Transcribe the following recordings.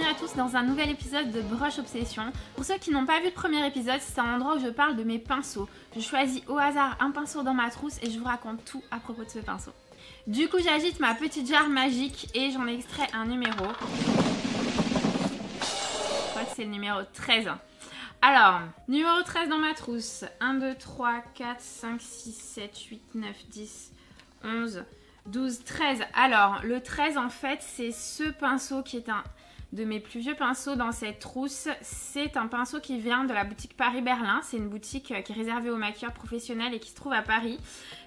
à tous dans un nouvel épisode de Brush Obsession. Pour ceux qui n'ont pas vu le premier épisode, c'est un endroit où je parle de mes pinceaux. Je choisis au hasard un pinceau dans ma trousse et je vous raconte tout à propos de ce pinceau. Du coup, j'agite ma petite jarre magique et j'en extrais un numéro. Je crois que c'est le numéro 13. Alors, numéro 13 dans ma trousse. 1, 2, 3, 4, 5, 6, 7, 8, 9, 10, 11... 12, 13. Alors, le 13, en fait, c'est ce pinceau qui est un de mes plus vieux pinceaux dans cette trousse. C'est un pinceau qui vient de la boutique Paris-Berlin. C'est une boutique qui est réservée aux maquilleurs professionnels et qui se trouve à Paris.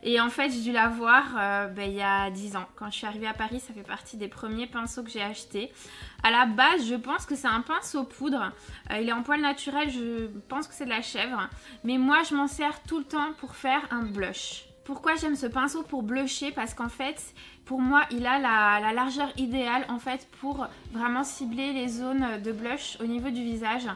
Et en fait, j'ai dû la voir il y a 10 ans. Quand je suis arrivée à Paris, ça fait partie des premiers pinceaux que j'ai achetés. À la base, je pense que c'est un pinceau poudre. Il est en poil naturel, je pense que c'est de la chèvre. Mais moi, je m'en sers tout le temps pour faire un blush. Pourquoi j'aime ce pinceau pour blusher? Parce qu'en fait, pour moi, il a la largeur idéale en fait pour vraiment cibler les zones de blush au niveau du visage.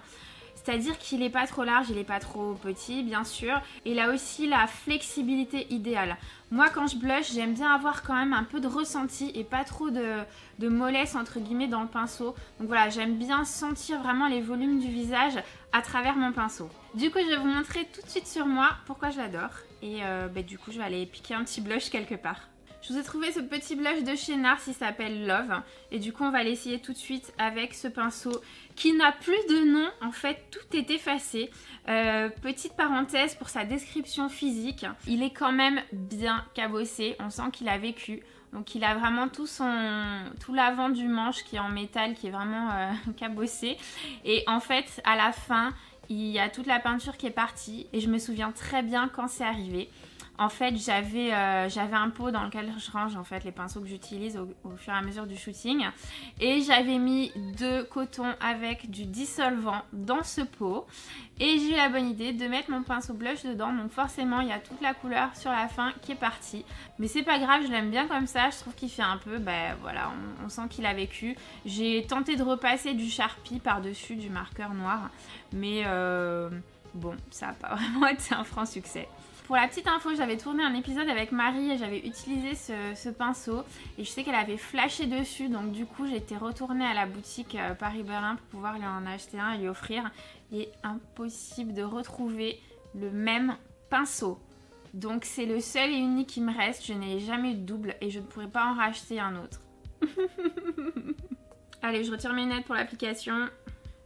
C'est-à-dire qu'il n'est pas trop large, il n'est pas trop petit, bien sûr. Et il a aussi la flexibilité idéale. Moi, quand je blush, j'aime bien avoir quand même un peu de ressenti et pas trop de mollesse, entre guillemets, dans le pinceau. Donc voilà, j'aime bien sentir vraiment les volumes du visage à travers mon pinceau. Du coup, je vais vous montrer tout de suite sur moi pourquoi je l'adore. Et du coup, je vais aller piquer un petit blush quelque part. Je vous ai trouvé ce petit blush de chez NARS, il s'appelle Love. Et du coup, on va l'essayer tout de suite avec ce pinceau qui n'a plus de nom. En fait, tout est effacé. Petite parenthèse pour sa description physique. Il est quand même bien cabossé. On sent qu'il a vécu. Donc, il a vraiment tout l'avant du manche qui est en métal, qui est vraiment cabossé. Et en fait, à la fin, il y a toute la peinture qui est partie. Et je me souviens très bien quand c'est arrivé. En fait, j'avais un pot dans lequel je range en fait les pinceaux que j'utilise au fur et à mesure du shooting. Et j'avais mis de coton avec du dissolvant dans ce pot. Et j'ai eu la bonne idée de mettre mon pinceau blush dedans. Donc forcément, il y a toute la couleur sur la fin qui est partie. Mais c'est pas grave, je l'aime bien comme ça. Je trouve qu'il fait un peu, voilà, on sent qu'il a vécu. J'ai tenté de repasser du Sharpie par-dessus du marqueur noir. Mais bon, ça n'a pas vraiment été un franc succès. Pour la petite info, j'avais tourné un épisode avec Marie et j'avais utilisé ce pinceau et je sais qu'elle avait flashé dessus, donc du coup j'étais retournée à la boutique Paris-Berlin pour pouvoir lui en acheter un et lui offrir. Il est impossible de retrouver le même pinceau, donc c'est le seul et unique qui me reste. Je n'ai jamais eu de double et je ne pourrais pas en racheter un autre. Allez, je retire mes lunettes pour l'application.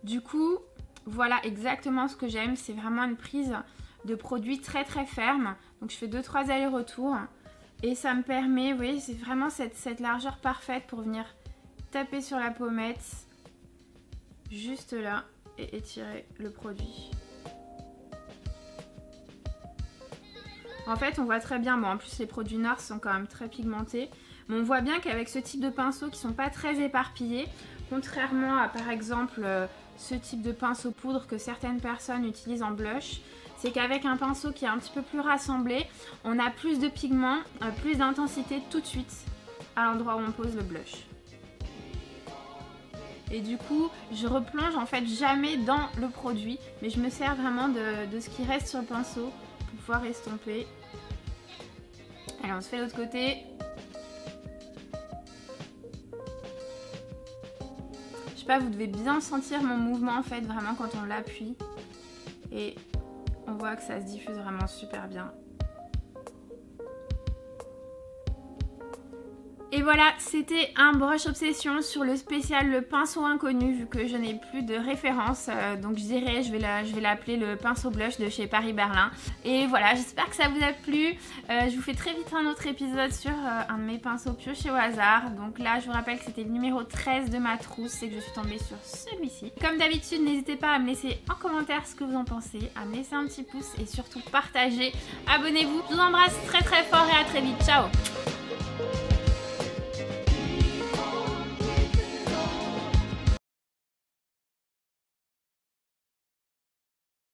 Du coup, voilà exactement ce que j'aime, c'est vraiment une prise de produits très très ferme. Donc je fais 2-3 allers-retours et ça me permet, vous voyez, c'est vraiment cette largeur parfaite pour venir taper sur la pommette juste là et étirer le produit. En fait, on voit très bien, bon en plus les produits NARS sont quand même très pigmentés, mais on voit bien qu'avec ce type de pinceaux qui sont pas très éparpillés, contrairement à par exemple ce type de pinceau poudre que certaines personnes utilisent en blush, c'est qu'avec un pinceau qui est un petit peu plus rassemblé, on a plus de pigments, plus d'intensité tout de suite à l'endroit où on pose le blush. Et du coup, je replonge en fait jamais dans le produit, mais je me sers vraiment de ce qui reste sur le pinceau pour pouvoir estomper. Allez, on se fait l'autre côté. Je sais pas, vous devez bien sentir mon mouvement en fait, vraiment quand on l'appuie. Et on voit que ça se diffuse vraiment super bien. Et voilà, c'était un brush obsession sur le spécial le pinceau inconnu, vu que je n'ai plus de référence. Donc je dirais, je vais l'appeler le pinceau blush de chez Paris-Berlin. Et voilà, j'espère que ça vous a plu. Je vous fais très vite un autre épisode sur un de mes pinceaux piochés au hasard. Donc là, je vous rappelle que c'était le numéro 13 de ma trousse et que je suis tombée sur celui-ci. Comme d'habitude, n'hésitez pas à me laisser en commentaire ce que vous en pensez, à me laisser un petit pouce et surtout partager. Abonnez-vous. Je vous embrasse très très fort et à très vite. Ciao!